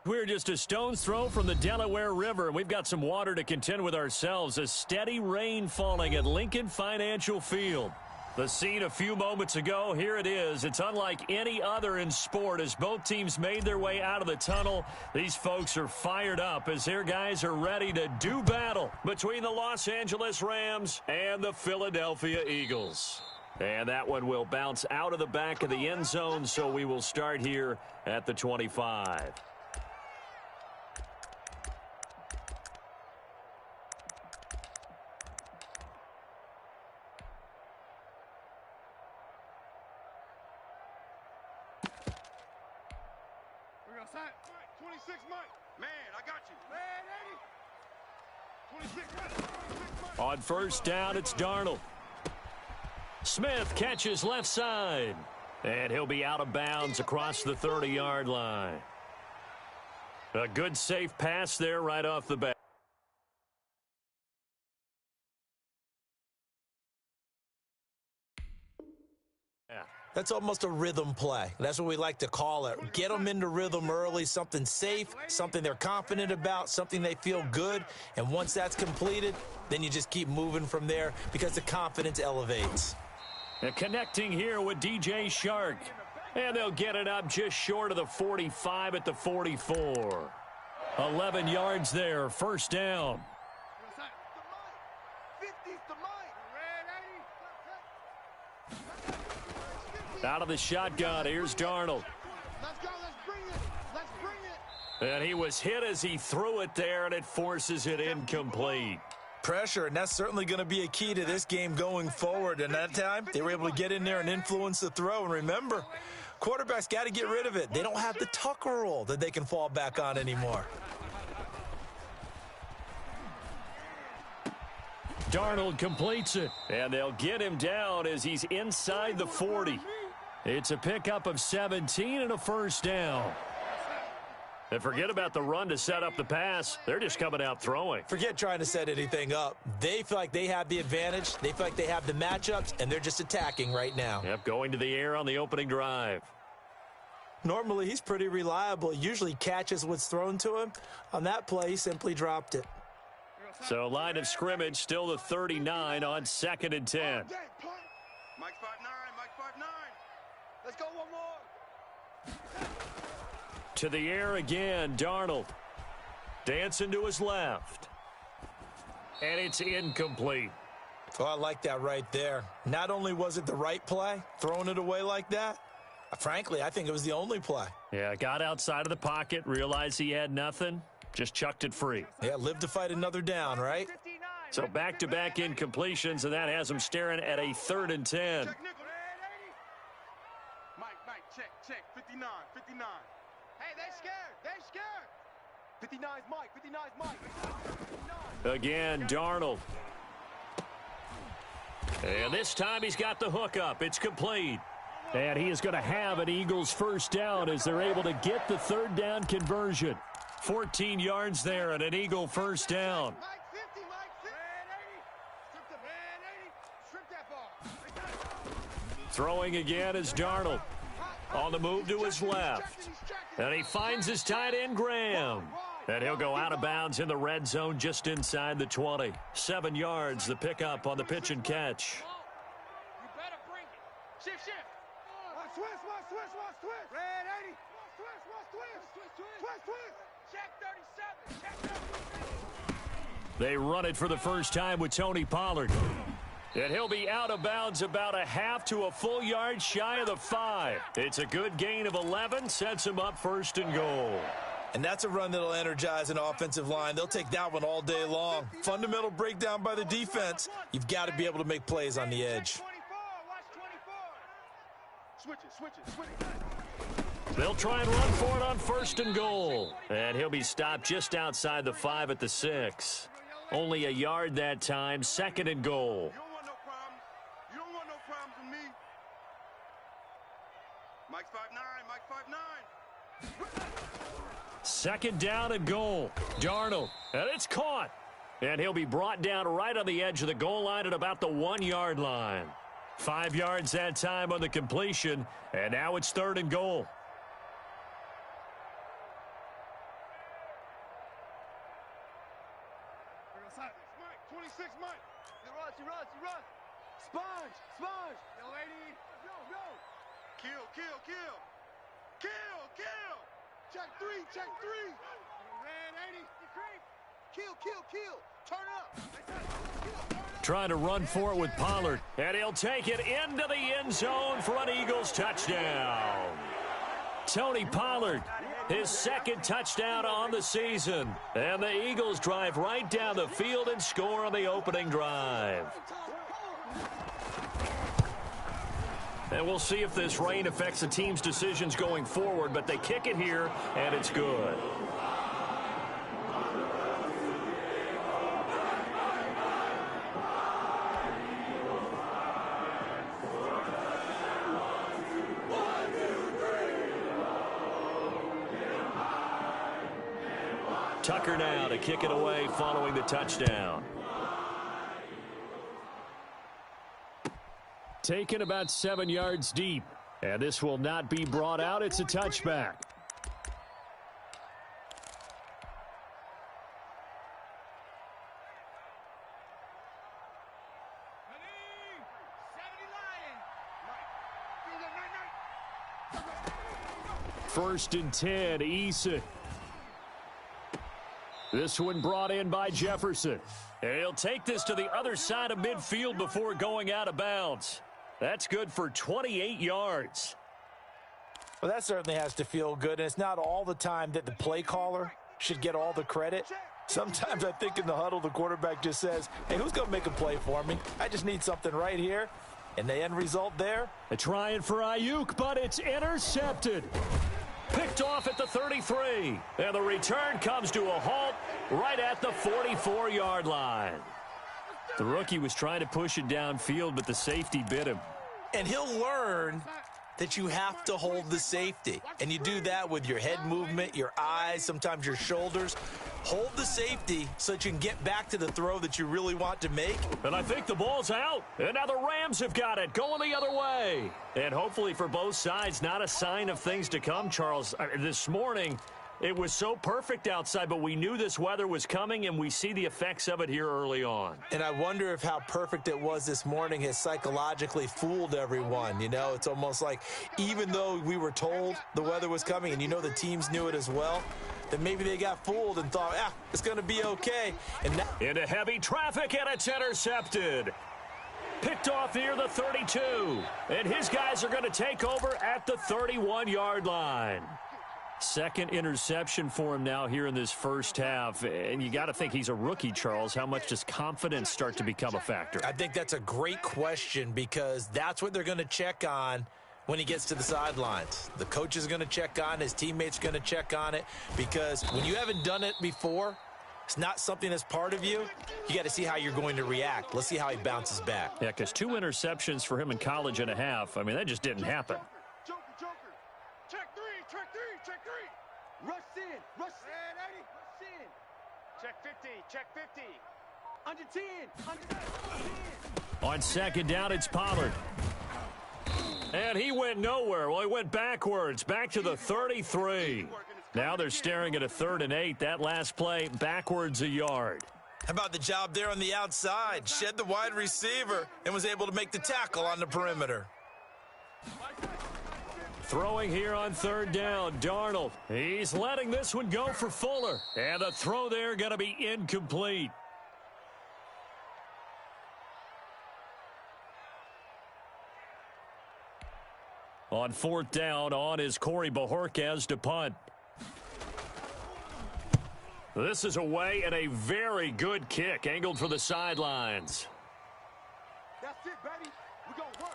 We're just a stone's throw from the Delaware River, and we've got some water to contend with ourselves. A steady rain falling at Lincoln Financial Field. The scene a few moments ago, here it is. It's unlike any other in sport as both teams made their way out of the tunnel. These folks are fired up as their guys are ready to do battle between the Los Angeles Rams and the Philadelphia Eagles. And that one will bounce out of the back of the end zone, so we will start here at the 25. On first down, it's Darnold. Smith catches left side. And he'll be out of bounds across the 30-yard line. A good, safe pass there right off the bat. That's almost a rhythm play. That's what we like to call it. Get them into rhythm early, something safe, something they're confident about, something they feel good. And once that's completed, then you just keep moving from there because the confidence elevates. And connecting here with DJ Shark. And they'll get it up just short of the 45 at the 44. 11 yards there, first down. Out of the shotgun, here's Darnold. Let's go, let's bring it. Let's bring it. And he was hit as he threw it there, and it forces it incomplete. Pressure, and that's certainly going to be a key to this game going forward. And that time, they were able to get in there and influence the throw. And remember, quarterbacks got to get rid of it. They don't have the Tucker rule that they can fall back on anymore. Darnold completes it, and they'll get him down as he's inside the 40. It's a pickup of 17 and a first down. And forget about the run to set up the pass. They're just coming out throwing. Forget trying to set anything up. They feel like they have the advantage. They feel like they have the matchups, and they're just attacking right now. Yep, going to the air on the opening drive. Normally, he's pretty reliable. He usually catches what's thrown to him. On that play, he simply dropped it. So line of scrimmage still the 39 on 2nd and 10. Mike 5'9", Mike 5'9". Let's go one more. To the air again, Darnold. Dancing to his left. And it's incomplete. Oh, I like that right there. Not only was it the right play, throwing it away like that, frankly, I think it was the only play. Yeah, got outside of the pocket, realized he had nothing, just chucked it free. Yeah, live to fight another down, right? So back-to-back incompletions, and that has him staring at a 3rd and 10. Mike, check, 59. Hey, they're scared. 59's Mike. Again, Darnold. And this time he's got the hook up. It's complete. And he is going to have an Eagles first down as they're able to get the 3rd down conversion. 14 yards there and an Eagle first down. Mike 50, Mike 50. Strip that ball. Throwing again is Darnold. On the move to his left. And he finds his tight end, Graham. And he'll go out of bounds in the red zone just inside the 20. 7 yards, the pickup on the pitch and catch. You better bring it. Shift. Watch twist. Red 80. Twist. Check 37. They run it for the first time with Tony Pollard. And he'll be out of bounds about a half to a full yard shy of the 5. It's a good gain of 11, sets him up 1st and goal. And that's a run that'll energize an offensive line. They'll take that one all day long. Fundamental breakdown by the defense. You've got to be able to make plays on the edge. Switch it. They'll try and run for it on 1st and goal. And he'll be stopped just outside the 5 at the 6. Only a yard that time, 2nd and goal. You don't want no problems with me. Mike 5'9". 2nd down and goal. Darnold, and it's caught. And he'll be brought down right on the edge of the goal line at about the 1-yard line. 5 yards that time on the completion, and now it's 3rd and goal. 26 months. You rush. Sponge. Yo, lady. Yo. Kill. Check three. Red 80. Kill. Turn up. Trying to run for it with Pollard. And he'll take it into the end zone for an Eagles touchdown. Tony Pollard, his second touchdown on the season. And the Eagles drive right down the field and score on the opening drive. And we'll see if this rain affects the team's decisions going forward, but they kick it here, and it's good. Tucker now to kick it away following the touchdown. Taken about 7 yards deep. And this will not be brought out. It's a touchback. First and 10, Eason. This one brought in by Jefferson. And he'll take this to the other side of midfield before going out of bounds. That's good for 28 yards. Well, that certainly has to feel good, and it's not all the time that the play caller should get all the credit. Sometimes I think in the huddle, the quarterback just says, hey, who's going to make a play for me? I just need something right here. And the end result there? They're trying for Ayuk, but it's intercepted. Picked off at the 33. And the return comes to a halt right at the 44-yard line. The rookie was trying to push it downfield, but the safety bit him. And he'll learn that you have to hold the safety. And you do that with your head movement, your eyes, sometimes your shoulders. Hold the safety so that you can get back to the throw that you really want to make. And I think the ball's out. And now the Rams have got it, going the other way. And hopefully for both sides, not a sign of things to come, Charles. This morning, it was so perfect outside, but we knew this weather was coming, and we see the effects of it here early on. And I wonder if how perfect it was this morning has psychologically fooled everyone. You know, it's almost like even though we were told the weather was coming, and you know the teams knew it as well, that maybe they got fooled and thought, it's going to be okay. And now into heavy traffic, and it's intercepted. Picked off near the 32. And his guys are going to take over at the 31-yard line. Second interception for him now here in this first half. And you got to think he's a rookie, Charles. How much does confidence start to become a factor? I think that's a great question because that's what they're going to check on when he gets to the sidelines. The coach is going to check on it. His teammates are going to check on it because when you haven't done it before, it's not something that's part of you. You got to see how you're going to react. Let's see how he bounces back. Yeah, because 2 interceptions for him in college and a half. I mean, that just didn't happen. Joker. Check three. Rush in. Red 80. Rush in. Check 50. Under 10. On second down, it's Pollard. And he went nowhere. Well, he went backwards, back to the 33. Now they're staring at a 3rd and 8. That last play, backwards a yard. How about the job there on the outside? Shed the wide receiver and was able to make the tackle on the perimeter. Throwing here on 3rd down, Darnold. He's letting this one go for Fuller. And the throw there going to be incomplete. On 4th down, on is Corey Bojorquez to punt. This is away and a very good kick, angled for the sidelines. That's it, baby. We're going to work.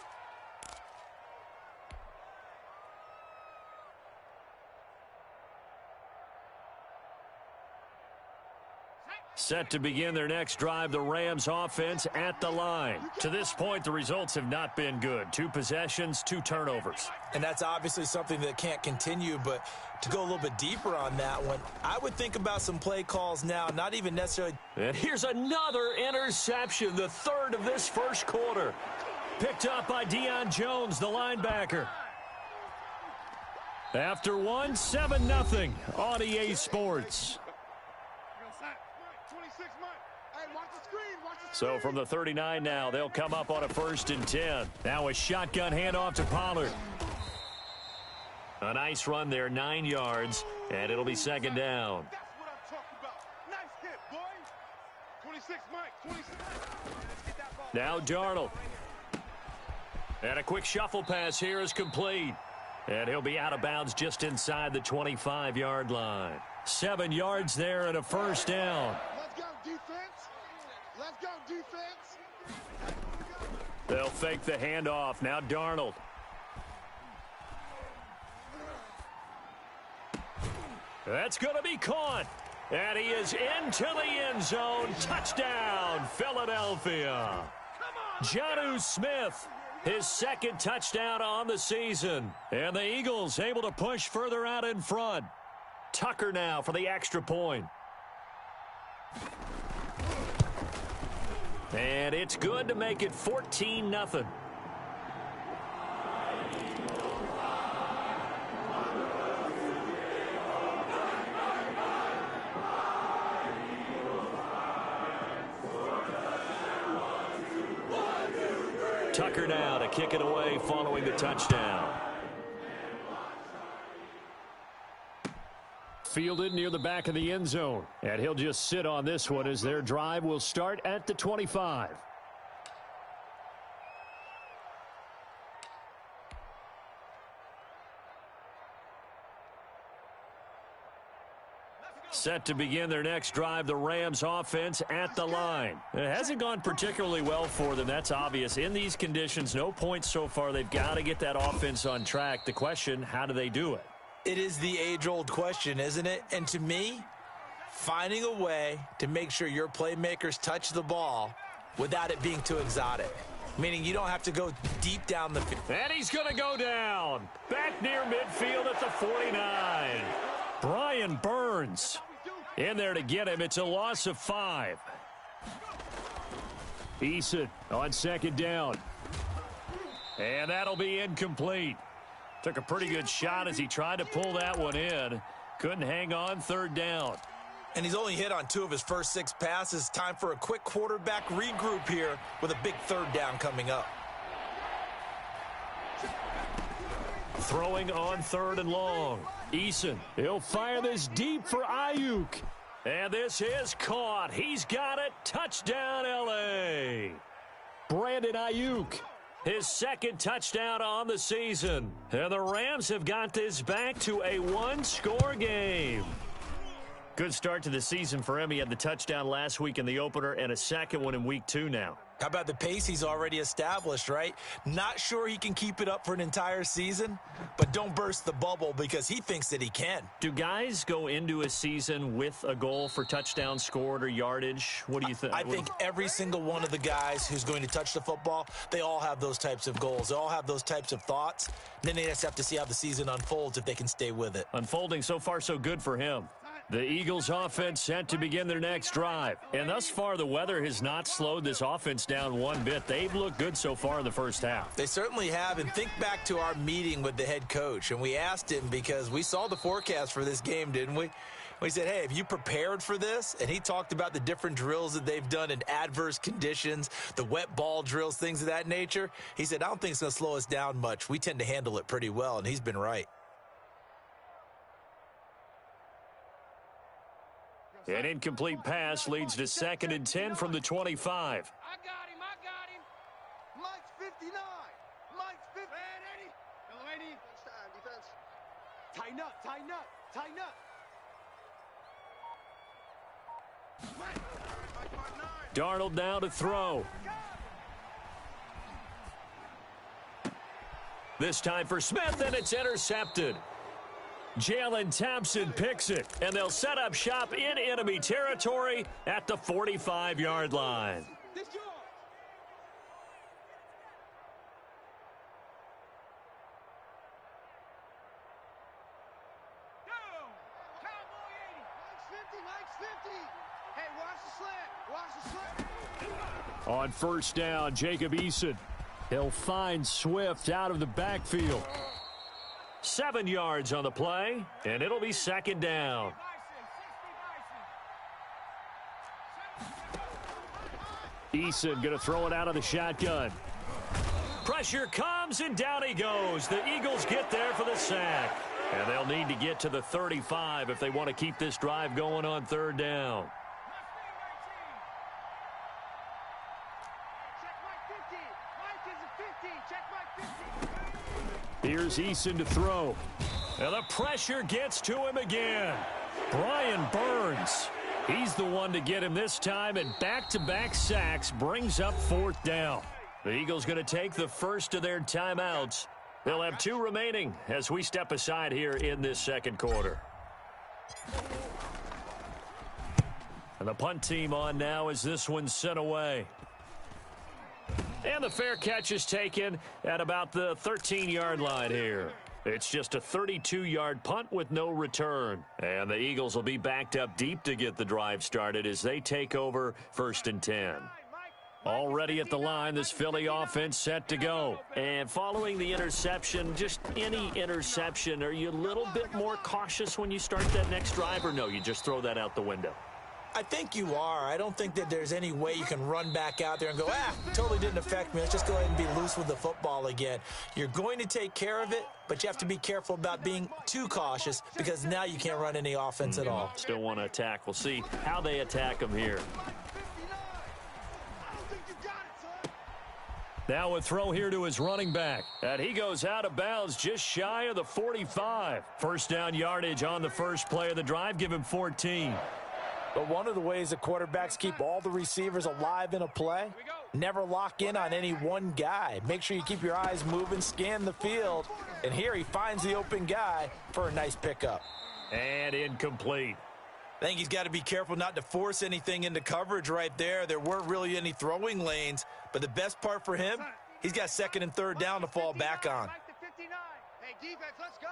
Set to begin their next drive, the Rams offense at the line. To this point, the results have not been good. 2 possessions, 2 turnovers. And that's obviously something that can't continue, but to go a little bit deeper on that one, I would think about some play calls now, not even necessarily. And here's another interception, the 3rd of this first quarter. Picked up by Deion Jones, the linebacker. After 1, 7-0 on EA Sports. So from the 39 now, they'll come up on a 1st and 10. Now a shotgun handoff to Pollard. A nice run there, 9 yards, and it'll be 2nd down. That's what I'm talking about. Nice hit, boy. 26, Mike. 26. Let's get that ball. Now Darnold. And a quick shuffle pass here is complete. And he'll be out of bounds just inside the 25-yard line. 7 yards there and a 1st down. Let's go, defense. Let's go, defense. They'll fake the handoff. Now Darnold. That's going to be caught. And he is into the end zone. Touchdown, Philadelphia. Jonnu Smith, his 2nd touchdown on the season. And the Eagles able to push further out in front. Tucker now for the extra point. And it's good to make it 14-0. Tucker now to kick it away following the touchdown. Fielded near the back of the end zone. And he'll just sit on this one as their drive will start at the 25. Set to begin their next drive, the Rams offense at the line. It hasn't gone particularly well for them, that's obvious. In these conditions, no points so far. They've got to get that offense on track. The question, how do they do it? It is the age-old question, isn't it? And to me, finding a way to make sure your playmakers touch the ball without it being too exotic. Meaning you don't have to go deep down the field. And he's going to go down. Back near midfield at the 49. Brian Burns in there to get him. It's a loss of 5. Eason on 2nd down. And that'll be incomplete. Took a pretty good shot as he tried to pull that one in. Couldn't hang on, 3rd down. And he's only hit on 2 of his first 6 passes. Time for a quick quarterback regroup here with a big 3rd down coming up. Throwing on 3rd and long. Eason, he'll fire this deep for Ayuk. And this is caught. He's got it. Touchdown, L.A. Brandon Ayuk, his 2nd touchdown on the season. And the Rams have got this back to a 1-score game. Good start to the season for him. He had the touchdown last week in the opener and a 2nd one in week 2 now. How about the pace he's already established, right? Not sure he can keep it up for an entire season, but don't burst the bubble because he thinks that he can. Do guys go into a season with a goal for touchdowns scored or yardage? What do you think? I think every single one of the guys who's going to touch the football, they all have those types of goals. They all have those types of thoughts. Then they just have to see how the season unfolds if they can stay with it. Unfolding so far so good for him. The Eagles offense set to begin their next drive. And thus far, the weather has not slowed this offense down one bit. They've looked good so far in the first half. They certainly have. And think back to our meeting with the head coach. And we asked him because we saw the forecast for this game, didn't we? We said, hey, have you prepared for this? And he talked about the different drills that they've done in adverse conditions, the wet ball drills, things of that nature. He said, I don't think it's going to slow us down much. We tend to handle it pretty well, and he's been right. An incomplete pass leads to 2nd and 10 from the 25. I got him. Mike's 59. Mike's 50. Man, Eddie. Hello, Eddie. Defense. Tighten up, tighten up, tighten up. Darnold now to throw. This time for Smith, and it's intercepted. Jalen Thompson picks it, and they'll set up shop in enemy territory at the 45-yard line. On 1st down, Jacob Eason. He'll find Swift out of the backfield. 7 yards on the play, and it'll be 2nd down. Eason going to throw it out of the shotgun. Pressure comes, and down he goes. The Eagles get there for the sack. And they'll need to get to the 35 if they want to keep this drive going on third down. Here's Eason to throw. And the pressure gets to him again. Brian Burns. He's the one to get him this time, and back-to-back sacks brings up fourth down. The Eagles going to take the first of their timeouts. They'll have 2 remaining as we step aside here in this second quarter. And the punt team on now as this one's sent away. And the fair catch is taken at about the 13-yard line here. It's just a 32-yard punt with no return. And the Eagles will be backed up deep to get the drive started as they take over 1st and 10. Already at the line, this Philly offense set to go. And following the interception, just any interception, are you a little bit more cautious when you start that next drive, or no, you just throw that out the window? I think you are. I don't think that there's any way you can run back out there and go, totally didn't affect me. Let's just go ahead and be loose with the football again. You're going to take care of it, but you have to be careful about being too cautious because now you can't run any offense at all. Still want to attack. We'll see how they attack them here. Now a throw here to his running back. And he goes out of bounds just shy of the 45. First down yardage on the first play of the drive. Give him 14. But one of the ways that quarterbacks keep all the receivers alive in a play, never lock in on any one guy. Make sure you keep your eyes moving, scan the field. And here he finds the open guy for a nice pickup. And incomplete. I think he's got to be careful not to force anything into coverage right there. There weren't really any throwing lanes. But the best part for him, he's got 2nd and 3rd down to fall back on. Hey, defense, let's go.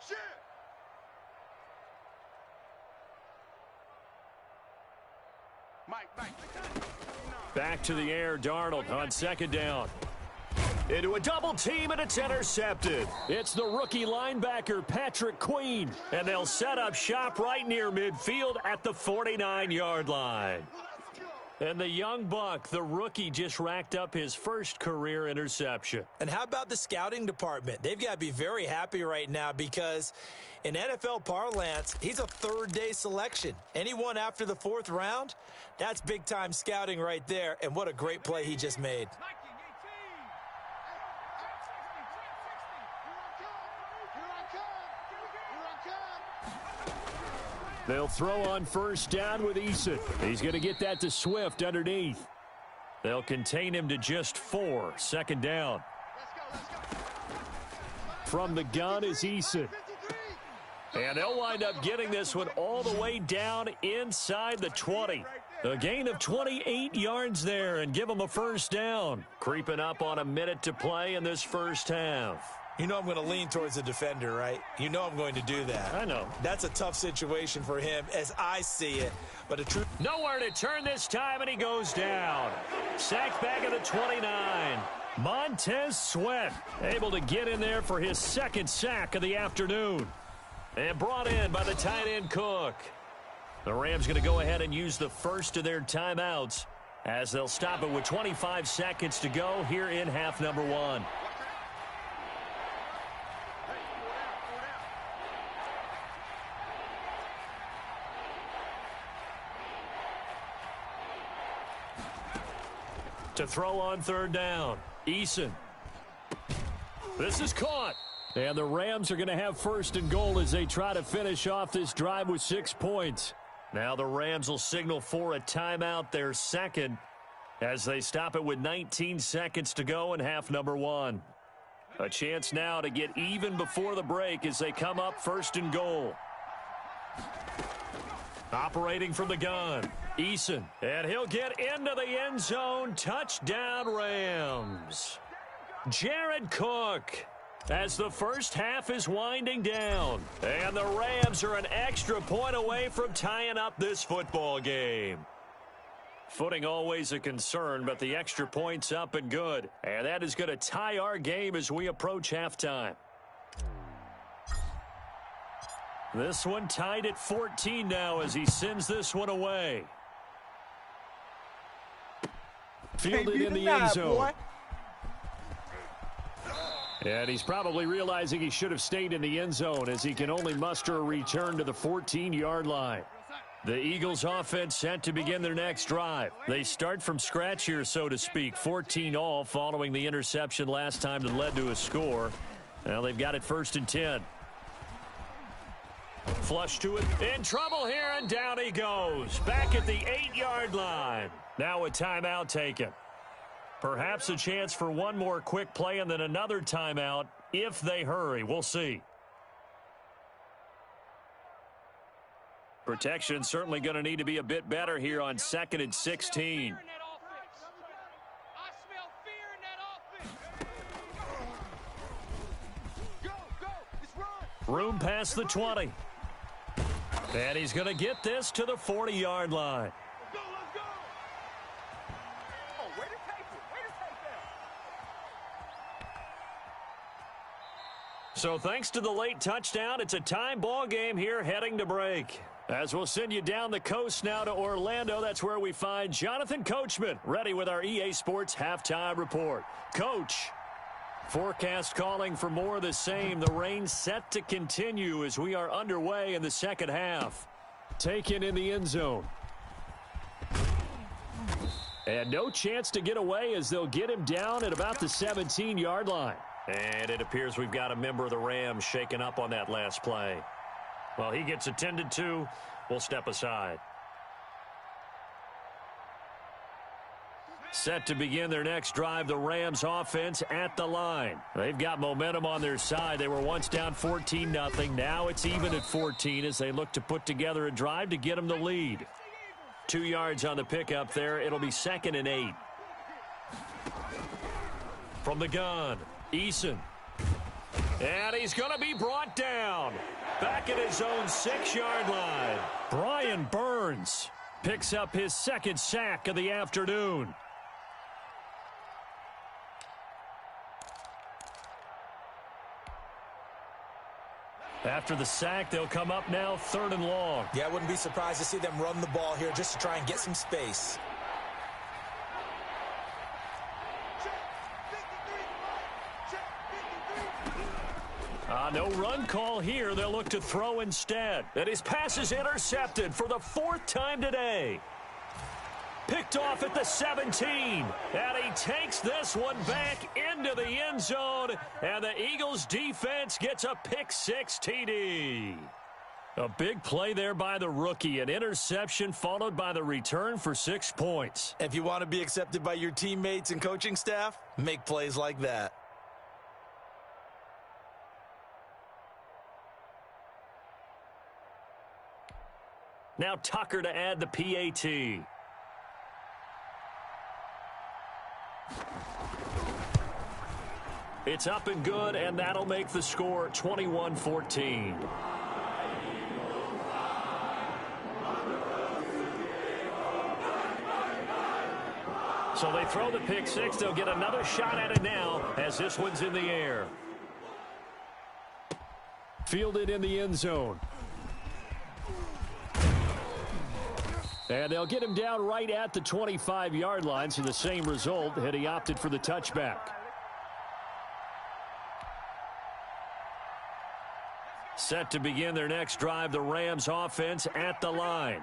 Shoot. Back to the air, Darnold on 2nd down. Into a double team, and it's intercepted. It's the rookie linebacker, Patrick Queen. And they'll set up shop right near midfield at the 49-yard line. And the young buck, the rookie, just racked up his first career interception. And how about the scouting department? They've got to be very happy right now because in NFL parlance, he's a 3rd-day selection. Anyone after the 4th round, that's big-time scouting right there. And what a great play he just made. They'll throw on first down with Eason. He's going to get that to Swift underneath. They'll contain him to just 4. 2nd down. From the gun is Eason. And they'll wind up getting this one all the way down inside the 20. A gain of 28 yards there and give them a first down. Creeping up on a minute to play in this first half. You know I'm going to lean towards the defender, right? You know I'm going to do that. I know. That's a tough situation for him as I see it. But a true... Nowhere to turn this time, and he goes down. Sacked back at the 29. Montez Sweat able to get in there for his 2nd sack of the afternoon. And brought in by the tight end Cook. The Rams going to go ahead and use the first of their timeouts as they'll stop it with 25 seconds to go here in half number 1. To throw on 3rd down, Eason. This is caught. And the Rams are going to have 1st and goal as they try to finish off this drive with 6 points. Now the Rams will signal for a timeout, their 2nd, as they stop it with 19 seconds to go in half number 1. A chance now to get even before the break as they come up 1st and goal. Operating from the gun, Eason. And he'll get into the end zone. Touchdown, Rams. Jared Cook as the first half is winding down. And the Rams are an extra point away from tying up this football game. Footing always a concern, but the extra point's up and good. And that is going to tie our game as we approach halftime. This one tied at 14 now as he sends this one away. Fielded in the end zone. And he's probably realizing he should have stayed in the end zone as he can only muster a return to the 14-yard line. The Eagles offense set to begin their next drive. They start from scratch here, so to speak. 14 all following the interception last time that led to a score. Now they've got it 1st and 10. Flush to it. In trouble here, and down he goes. Back at the 8-yard line. Now a timeout taken. Perhaps a chance for one more quick play and then another timeout if they hurry. We'll see. Protection certainly going to need to be a bit better here on 2nd and 16. Room past the 20. And he's going to get this to the 40-yard line. So thanks to the late touchdown, it's a tie ball game here heading to break. As we'll send you down the coast now to Orlando, that's where we find Jonathan Coachman ready with our EA Sports halftime report. Coach, forecast calling for more of the same. The rain set to continue as we are underway in the second half. Taken in the end zone. And no chance to get away as they'll get him down at about the 17-yard line. And it appears we've got a member of the Rams shaken up on that last play. Well, he gets attended to. We'll step aside. Set to begin their next drive, the Rams offense at the line. They've got momentum on their side. They were once down 14-0. Now it's even at 14 as they look to put together a drive to get them the lead. 2 yards on the pickup there. It'll be 2nd and 8. From the gun, Eason. And he's going to be brought down. Back at his own 6-yard line. Brian Burns picks up his 2nd sack of the afternoon. After the sack, they'll come up now 3rd and long. Yeah, I wouldn't be surprised to see them run the ball here just to try and get some space. No run call here. They'll look to throw instead. And his pass is intercepted for the 4th time today. Picked off at the 17. And he takes this one back into the end zone. And the Eagles defense gets a pick-6 TD. A big play there by the rookie. An interception followed by the return for 6 points. If you want to be accepted by your teammates and coaching staff, make plays like that. Now Tucker to add the PAT. It's up and good, and that'll make the score 21-14. So they throw the pick-6. They'll get another shot at it now as this one's in the air. Fielded in the end zone. And they'll get him down right at the 25-yard line, so the same result had he opted for the touchback. Set to begin their next drive, the Rams offense at the line.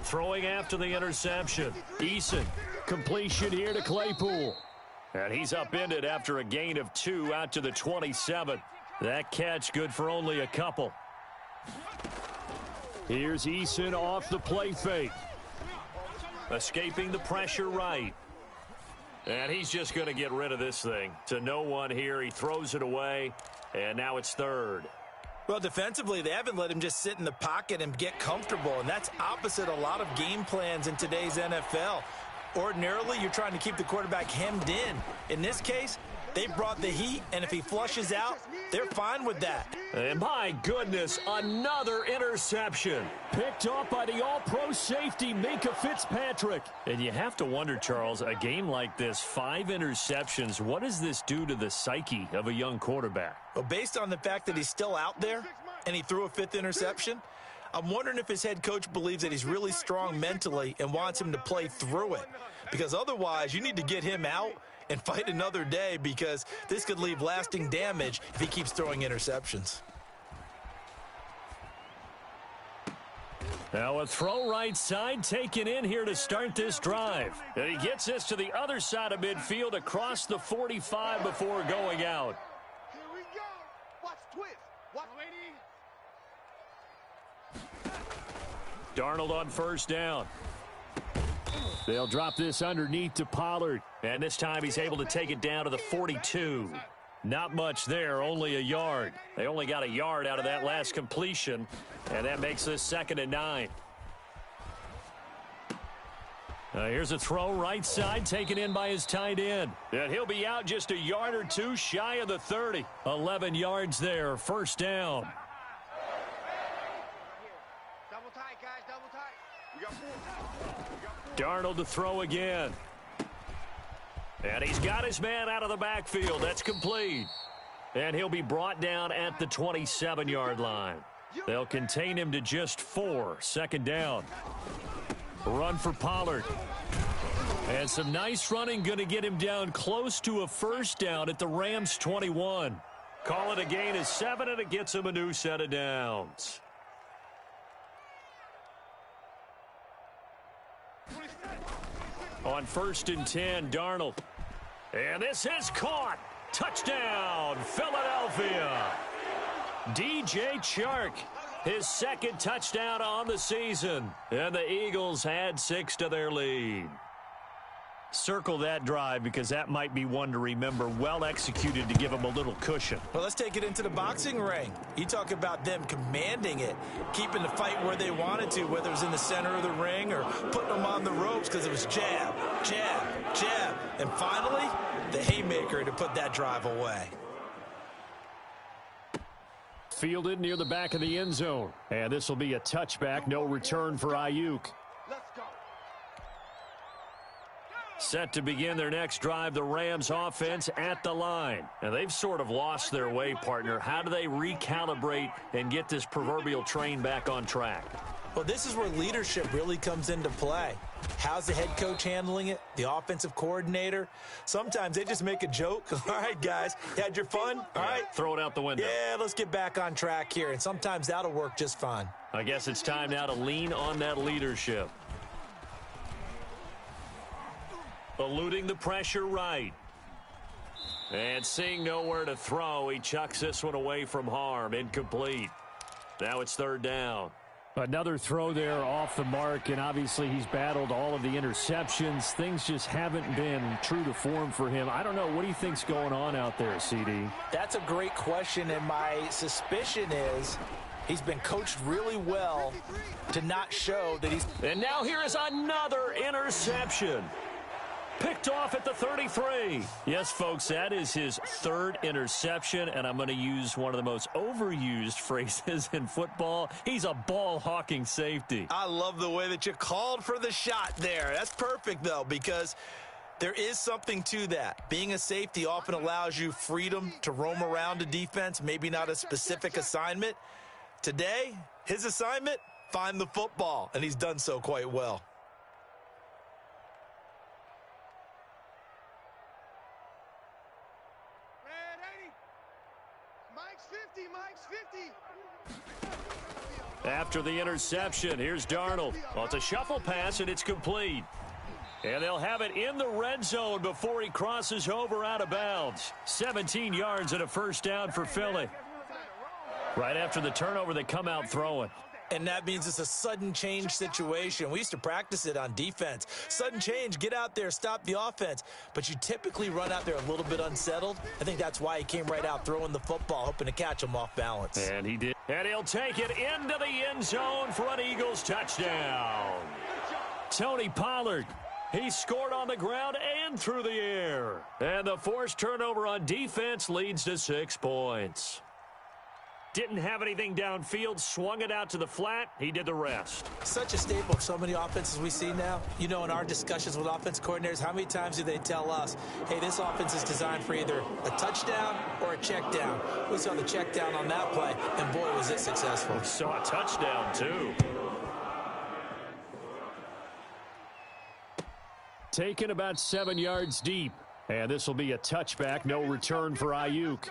Throwing after the interception. Eason, completion here to Claypool. And he's upended after a gain of 2 out to the 27. That catch good for only a couple. Here's Eason off the play fake. Escaping the pressure right. And he's just going to get rid of this thing. To no one here. He throws it away. And now it's 3rd. Well, defensively, they haven't let him just sit in the pocket and get comfortable. And that's opposite a lot of game plans in today's NFL. Ordinarily, you're trying to keep the quarterback hemmed in. In this case, they brought the heat, and if he flushes out, they're fine with that. And my goodness, another interception. Picked off by the all-pro safety, Minkah Fitzpatrick. And you have to wonder, Charles, a game like this, 5 interceptions, what does this do to the psyche of a young quarterback? Well, based on the fact that he's still out there and he threw a 5th interception, I'm wondering if his head coach believes that he's really strong mentally and wants him to play through it. Because otherwise, you need to get him out and fight another day, because this could leave lasting damage if he keeps throwing interceptions. Now a throw right side taken in here to start this drive. And he gets this to the other side of midfield across the 45 before going out. Here we go. Watch twist. Watch lady. Darnold on first down. They'll drop this underneath to Pollard. And this time he's able to take it down to the 42. Not much there, only a yard. They only got a yard out of that last completion, and that makes this 2nd and 9. Here's a throw right side taken in by his tight end. And he'll be out just a yard or two shy of the 30. 11 yards there, first down. Double tight, guys, double tight. We got 4. Darnold to throw again. And he's got his man out of the backfield. That's complete. And he'll be brought down at the 27-yard line. They'll contain him to just 4. 2nd down. Run for Pollard. And some nice running, going to get him down close to a first down at the Rams' 21. Call it a gain of 7, and it gets him a new set of downs. On 1st and 10, Darnold. And this is caught. Touchdown, Philadelphia. DJ Chark, his 2nd touchdown on the season. And the Eagles add 6 to their lead. Circle that drive, because that might be one to remember. Well executed to give them a little cushion. Well, let's take it into the boxing ring. You talk about them commanding it, keeping the fight where they wanted to, whether it was in the center of the ring or putting them on the ropes, because it was jab, jab, jab. And finally, the haymaker to put that drive away. Fielded near the back of the end zone. And this will be a touchback. No return for Ayuk. Let's go. Set to begin their next drive, the Rams offense at the line. And they've sort of lost their way, partner. How do they recalibrate and get this proverbial train back on track? Well, this is where leadership really comes into play. How's the head coach handling it? The offensive coordinator? Sometimes they just make a joke. All right, guys, you had your fun? All right. Throw it out the window. Yeah, let's get back on track here. And sometimes that'll work just fine. I guess it's time now to lean on that leadership. Eluding the pressure right. And seeing nowhere to throw, he chucks this one away from harm. Incomplete. Now it's 3rd down. Another throw there off the mark, and obviously he's battled all of the interceptions. Things just haven't been true to form for him. I don't know. What do you think's going on out there, CD? That's a great question, and my suspicion is he's been coached really well to not show that he's... And now here is another interception. Picked off at the 33. Yes, folks, that is his 3rd interception, and I'm going to use one of the most overused phrases in football. He's a ball-hawking safety. I love the way that you called for the shot there. That's perfect, though, because there is something to that. Being a safety often allows you freedom to roam around a defense, maybe not a specific assignment. Today, his assignment, find the football, and he's done so quite well. After the interception, here's Darnold. Well, it's a shuffle pass, and it's complete. And they'll have it in the red zone before he crosses over out of bounds. 17 yards and a first down for Philly. Right after the turnover, they come out throwing. And that means it's a sudden change situation. We used to practice it on defense. Sudden change, get out there, stop the offense. But you typically run out there a little bit unsettled. I think that's why he came right out throwing the football, hoping to catch him off balance. And he did. And he'll take it into the end zone for an Eagles touchdown. Tony Pollard. He scored on the ground and through the air. And the forced turnover on defense leads to 6 points. Didn't have anything downfield, swung it out to the flat. He did the rest. Such a staple of so many offenses we see now. You know, in our discussions with offense coordinators, how many times do they tell us, hey, this offense is designed for either a touchdown or a check down? We saw the check down on that play, and boy, was it successful. We saw a touchdown, too. Taken about 7 yards deep. And this will be a touchback, no return for Ayuk.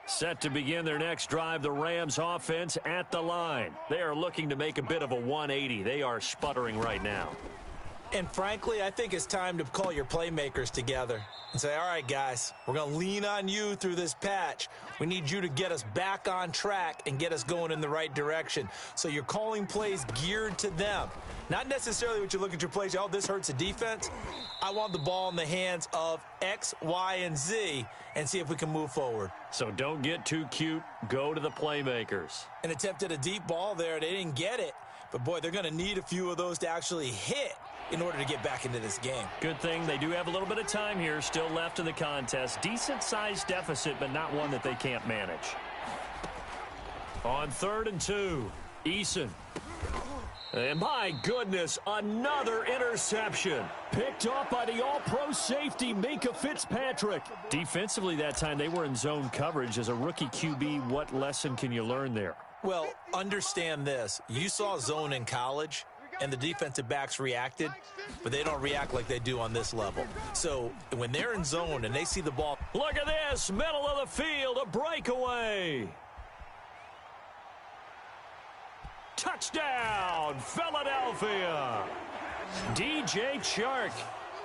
Set to begin their next drive, the Rams offense at the line. They are looking to make a bit of a 180. They are sputtering right now. And frankly, I think it's time to call your playmakers together and say, all right, guys, we're going to lean on you through this patch. We need you to get us back on track and get us going in the right direction. So you're calling plays geared to them. Not necessarily what you look at your plays, oh, this hurts the defense. I want the ball in the hands of X, Y, and Z and see if we can move forward. So don't get too cute. Go to the playmakers. An attempt at a deep ball there. They didn't get it. But, boy, they're going to need a few of those to actually hit in order to get back into this game. Good thing they do have a little bit of time here still left in the contest. Decent-sized deficit, but not one that they can't manage. On 3rd and 2, Eason. And my goodness, another interception. Picked off by the all-pro safety, Minkah Fitzpatrick. Defensively that time, they were in zone coverage. As a rookie QB, what lesson can you learn there? Well, understand this. You saw zone in college, and the defensive backs reacted, but they don't react like they do on this level. So when they're in zone and they see the ball. Look at this, middle of the field, a breakaway. Touchdown, Philadelphia. DJ Chark,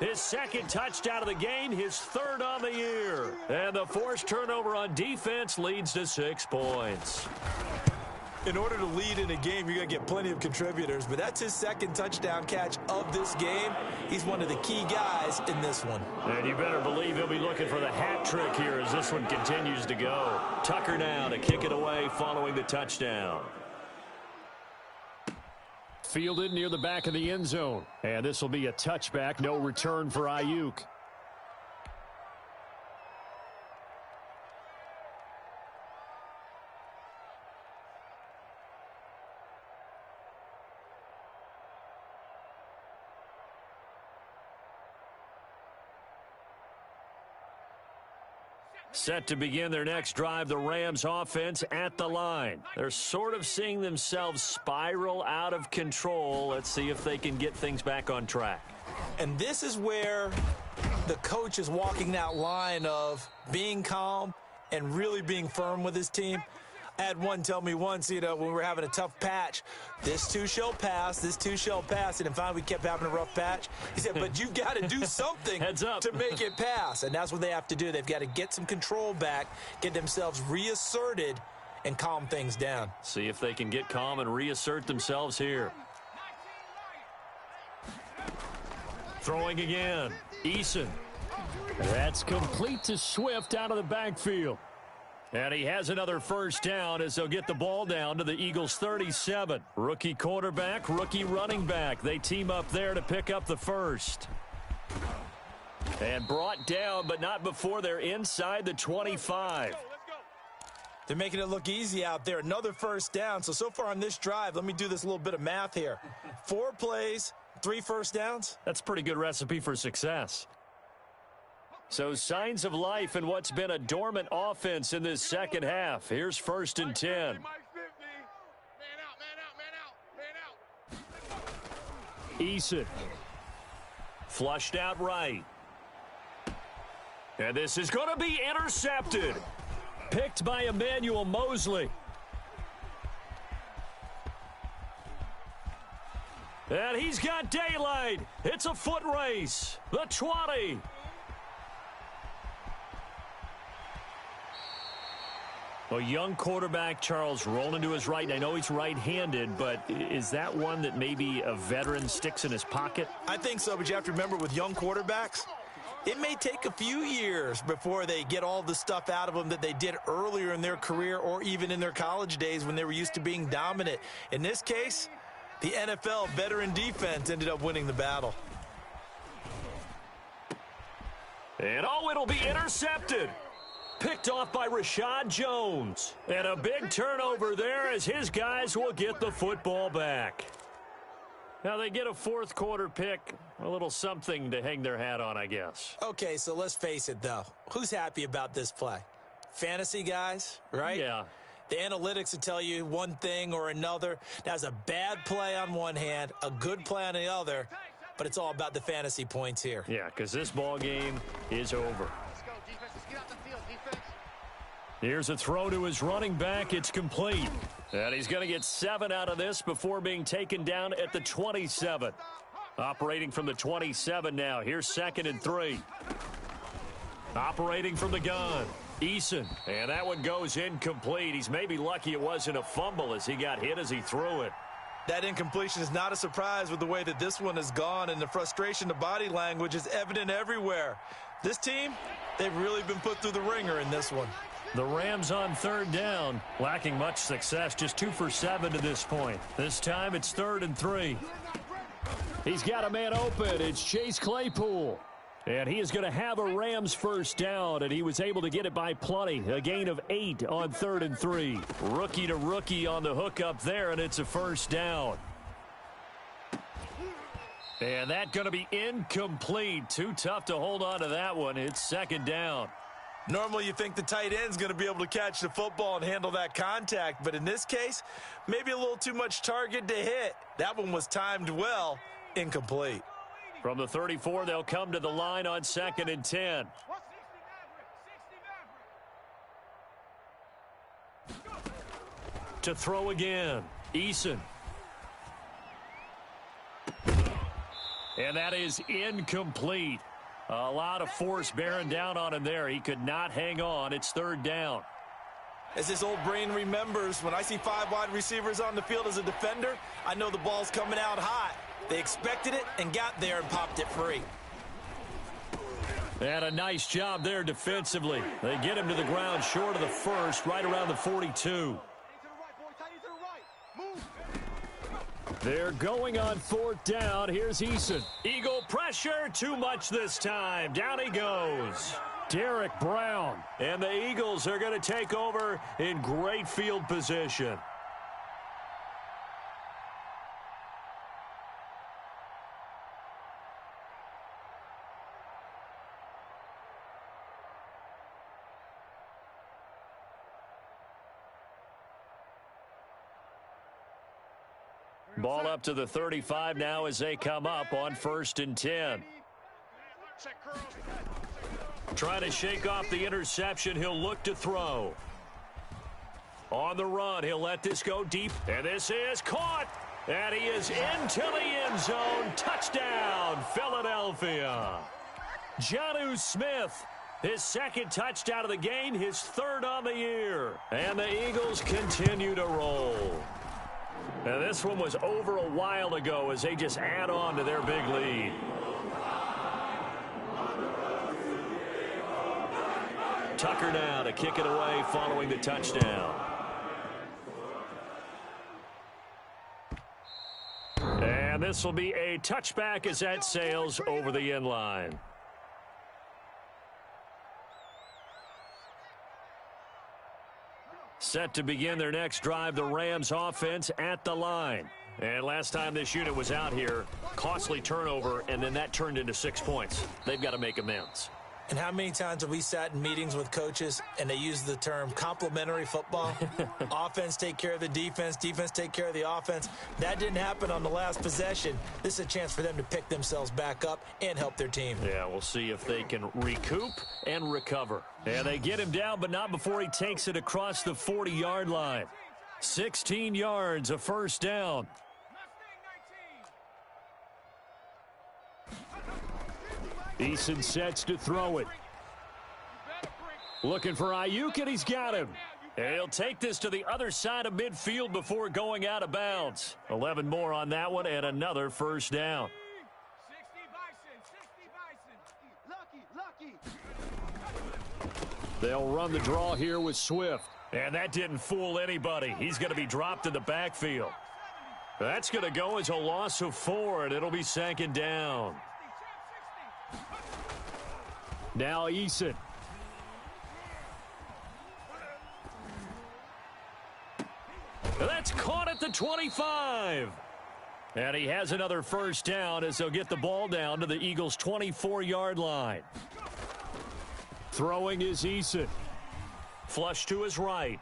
his second touchdown of the game, his 3rd on the year. And the forced turnover on defense leads to 6 points. In order to lead in a game, you got to get plenty of contributors, but that's his 2nd touchdown catch of this game. He's one of the key guys in this one. And you better believe he'll be looking for the hat trick here as this one continues to go. Tucker now to kick it away following the touchdown. Fielded near the back of the end zone. And this will be a touchback, no return for Ayuk. Set to begin their next drive, the Rams offense at the line. They're sort of seeing themselves spiral out of control. Let's see if they can get things back on track. And this is where the coach is walking that line of being calm and really being firm with his team. I had one tell me once, when we were having a tough patch, this too shall pass, this too shall pass. And then finally we kept having a rough patch. He said, but you got to do something Heads up. to make it pass. And that's what they have to do. They've got to get some control back, get themselves reasserted, and calm things down. See if they can get calm and reassert themselves here. Throwing again. Eason. That's complete to Swift out of the backfield. And he has another first down as they'll get the ball down to the Eagles' 37. Rookie quarterback, rookie running back. They team up there to pick up the first. And brought down, but not before they're inside the 25. They're making it look easy out there. Another first down. So far on this drive, let me do this little bit of math here. 4 plays, 3 first downs. That's a pretty good recipe for success. So signs of life in what's been a dormant offense in this second half. Here's 1st and 10. Eason. Flushed out right. And this is going to be intercepted. Picked by Emmanuel Mosley. And he's got daylight. It's a foot race. The 20. A young quarterback, Charles, rolling to his right. And I know he's right-handed, but is that one that maybe a veteran sticks in his pocket? I think so, but you have to remember with young quarterbacks, it may take a few years before they get all the stuff out of them that they did earlier in their career or even in their college days when they were used to being dominant. In this case, the NFL veteran defense ended up winning the battle. And it'll be intercepted. Picked off by Rashad Jones. And a big turnover there as his guys will get the football back. Now they get a fourth quarter pick, a little something to hang their hat on, I guess. Okay, so let's face it, though. Who's happy about this play? Fantasy guys, right? Yeah. The analytics will tell you one thing or another. That's a bad play on one hand, a good play on the other, but it's all about the fantasy points here. Yeah, because this ball game is over. Let's go, defense. Let's get out the field, defense. Here's a throw to his running back. It's complete. And he's going to get 7 out of this before being taken down at the 27. Operating from the 27 now. Here's 2nd and 3. Operating from the gun. Eason. And that one goes incomplete. He's maybe lucky it wasn't a fumble as he got hit as he threw it. That incompletion is not a surprise with the way that this one has gone, and the frustration, the body language is evident everywhere. This team, they've really been put through the ringer in this one. The Rams on 3rd down, lacking much success, just 2 for 7 to this point. This time it's 3rd and 3. He's got a man open. It's Chase Claypool. And he is going to have a Rams first down, and he was able to get it by plenty. A gain of 8 on 3rd and 3. Rookie to rookie on the hook up there, and it's a first down. And that's going to be incomplete. Too tough to hold on to that one. It's 2nd down. Normally you think the tight end's going to be able to catch the football and handle that contact, but in this case, maybe a little too much target to hit. That one was timed well, incomplete. From the 34, they'll come to the line on 2nd and 10. To throw again, Eason. And that is incomplete. A lot of force bearing down on him there. He could not hang on. It's 3rd down. As his old brain remembers, when I see 5 wide receivers on the field as a defender, I know the ball's coming out hot. They expected it and got there and popped it free. And a nice job there defensively. They get him to the ground short of the first, right around the 42. They're going on 4th down. Here's Eason. Eagle pressure, too much this time. Down he goes. Derek Brown. And the Eagles are going to take over in great field position. Ball up to the 35 now as they come up on 1st and 10. Trying to shake off the interception. He'll look to throw. On the run, he'll let this go deep. And this is caught. And he is into the end zone. Touchdown, Philadelphia. Jonnu Smith, his 2nd touchdown of the game, his 3rd on the year. And the Eagles continue to roll. Now, this one was over a while ago as they just add on to their big lead. Tucker now to kick it away following the touchdown. And this will be a touchback as that sails over the end line. Set to begin their next drive, the Rams offense at the line. And last time this unit was out here, costly turnover, and then that turned into 6 points. They've got to make amends. And how many times have we sat in meetings with coaches and they use the term complementary football? Offense take care of the defense, defense take care of the offense. That didn't happen on the last possession. This is a chance for them to pick themselves back up and help their team. Yeah, we'll see if they can recoup and recover. And they get him down, but not before he takes it across the 40-yard line. 16 yards, a first down. Eason sets to throw it. Looking for Ayuk, and he's got him. And he'll take this to the other side of midfield before going out of bounds. 11 more on that one, and another first down. They'll run the draw here with Swift. And that didn't fool anybody. He's going to be dropped in the backfield. That's going to go as a loss of 4, and it'll be 2nd down. Now Eason. That's caught at the 25. And he has another first down as they'll get the ball down to the Eagles' 24-yard line. Throwing is Eason. Flush to his right.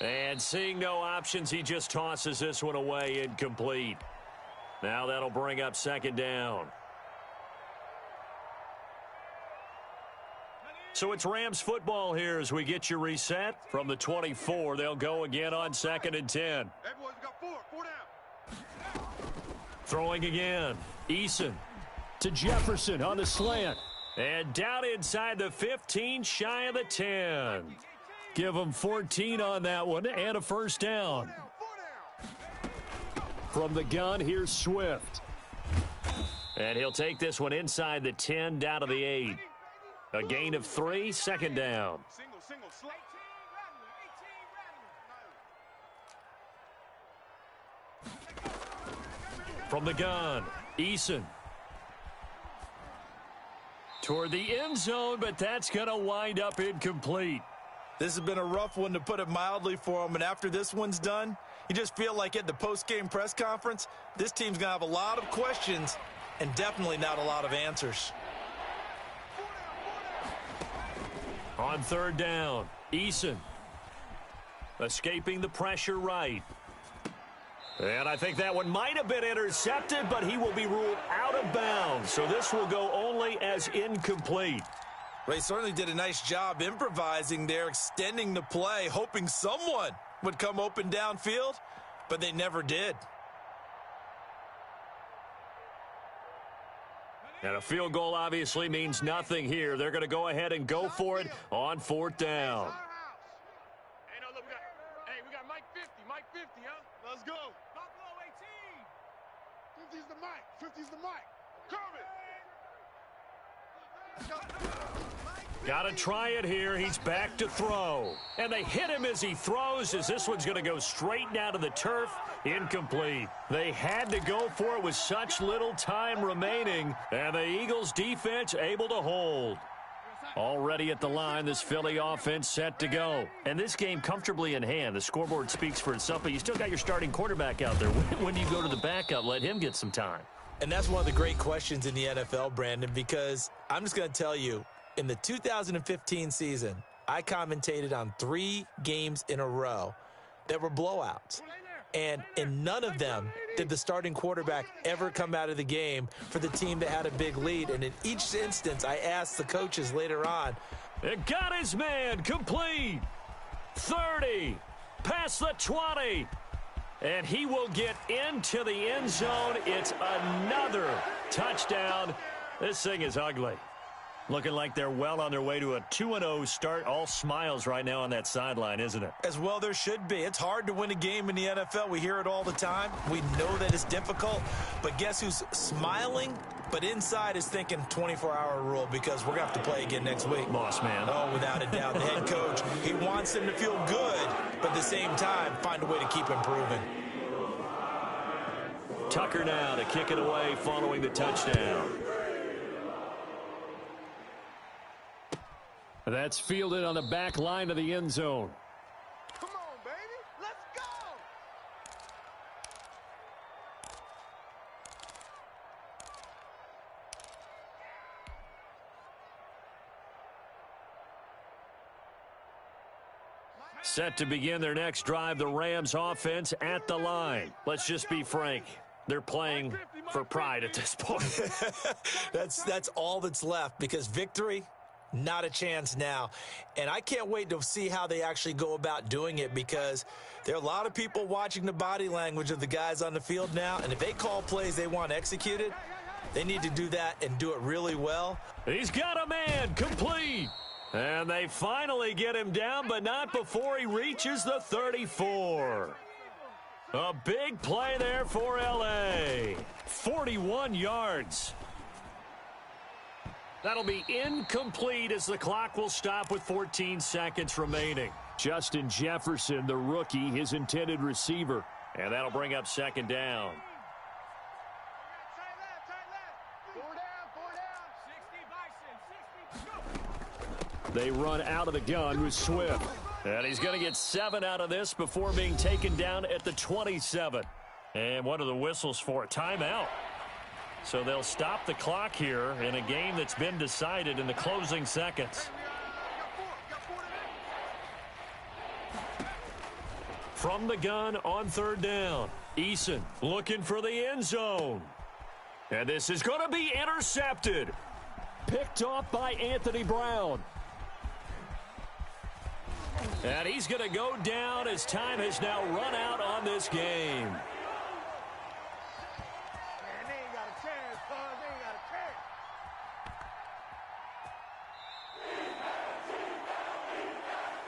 And seeing no options, he just tosses this one away, incomplete. Now that'll bring up second down. So it's Rams football here as we get you reset. From the 24, they'll go again on 2nd and 10. Everyone's got four down. Throwing again. Eason to Jefferson on the slant. And down inside the 15, shy of the 10. Give him 14 on that one and a first down. From the gun, here's Swift. And he'll take this one inside the 10, down to the 8. A gain of 3, second down. Single, slow. From the gun, Eason. Toward the end zone, but that's going to wind up incomplete. This has been a rough one, to put it mildly, for him. And after this one's done, you just feel like at the post-game press conference, this team's going to have a lot of questions and definitely not a lot of answers. On 3rd down, Eason escaping the pressure right. And I think that one might have been intercepted, but he will be ruled out of bounds. So this will go only as incomplete. Ray certainly did a nice job improvising there, extending the play, hoping someone would come open downfield, but they never did. And a field goal obviously means nothing here. They're going to go ahead and go for it on 4th down. Hey, no, look, we got Mike 50, huh? Let's go. Buffalo 18. 50's the mic. 50's the mic. Got to try it here. He's back to throw. And they hit him as he throws, as this one's going to go straight down to the turf. Incomplete. They had to go for it with such little time remaining. And the Eagles defense able to hold. Already at the line, this Philly offense set to go. And this game comfortably in hand. The scoreboard speaks for itself, but you still got your starting quarterback out there. When do you go to the backup? Let him get some time. And that's one of the great questions in the NFL, Brandon, because I'm just going to tell you, in the 2015 season, I commentated on 3 games in a row that were blowouts. And in none of them did the starting quarterback ever come out of the game for the team that had a big lead. And in each instance, I asked the coaches later on. It got his man complete. 30, past the 20. And he will get into the end zone. It's another touchdown. This thing is ugly. Looking like they're well on their way to a 2-0 start. All smiles right now on that sideline, isn't it? As well there should be. It's hard to win a game in the NFL. We hear it all the time. We know that it's difficult. But guess who's smiling? But inside is thinking 24-hour rule, because we're going to have to play again next week. Boss man. Oh, without a doubt. The head coach, he wants them to feel good, but at the same time, find a way to keep improving. Tucker now to kick it away following the touchdown. That's fielded on the back line of the end zone. Come on, baby. Let's go. Set to begin their next drive, the Rams offense at the line. Let's just be frank. They're playing for pride at this point. That's all that's left, because victory, not a chance now. And I can't wait to see how they actually go about doing it, because there are a lot of people watching the body language of the guys on the field now. And if they call plays they want executed, they need to do that and do it really well. He's got a man complete. And they finally get him down, but not before he reaches the 34. A big play there for L.A. 41 yards. That'll be incomplete as the clock will stop with 14 seconds remaining. Justin Jefferson, the rookie, his intended receiver. And that'll bring up second down. They run out of the gun with Swift. And he's going to get 7 out of this before being taken down at the 27. And what are the whistles for? A timeout. So they'll stop the clock here in a game that's been decided in the closing seconds. From the gun on 3rd down, Eason looking for the end zone. And this is going to be intercepted. Picked off by Anthony Brown. And he's going to go down as time has now run out on this game.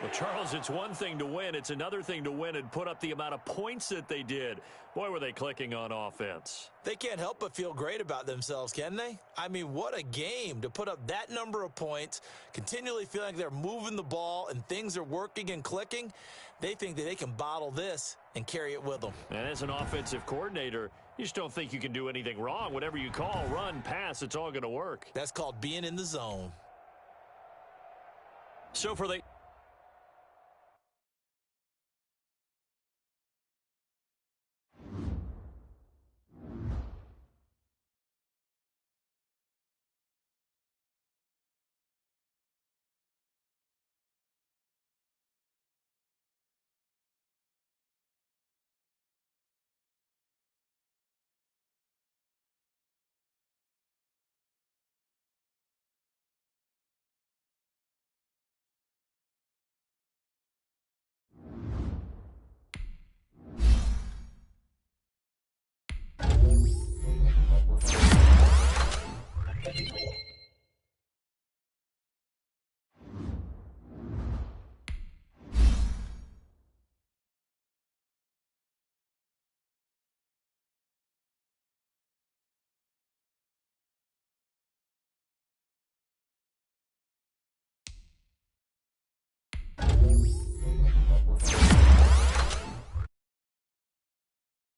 Well, Charles, it's one thing to win. It's another thing to win and put up the amount of points that they did. Boy, were they clicking on offense. They can't help but feel great about themselves, can they? I mean, what a game to put up that number of points, continually feeling like they're moving the ball and things are working and clicking. They think that they can bottle this and carry it with them. And as an offensive coordinator, you just don't think you can do anything wrong. Whatever you call, run, pass, it's all going to work. That's called being in the zone. So for the...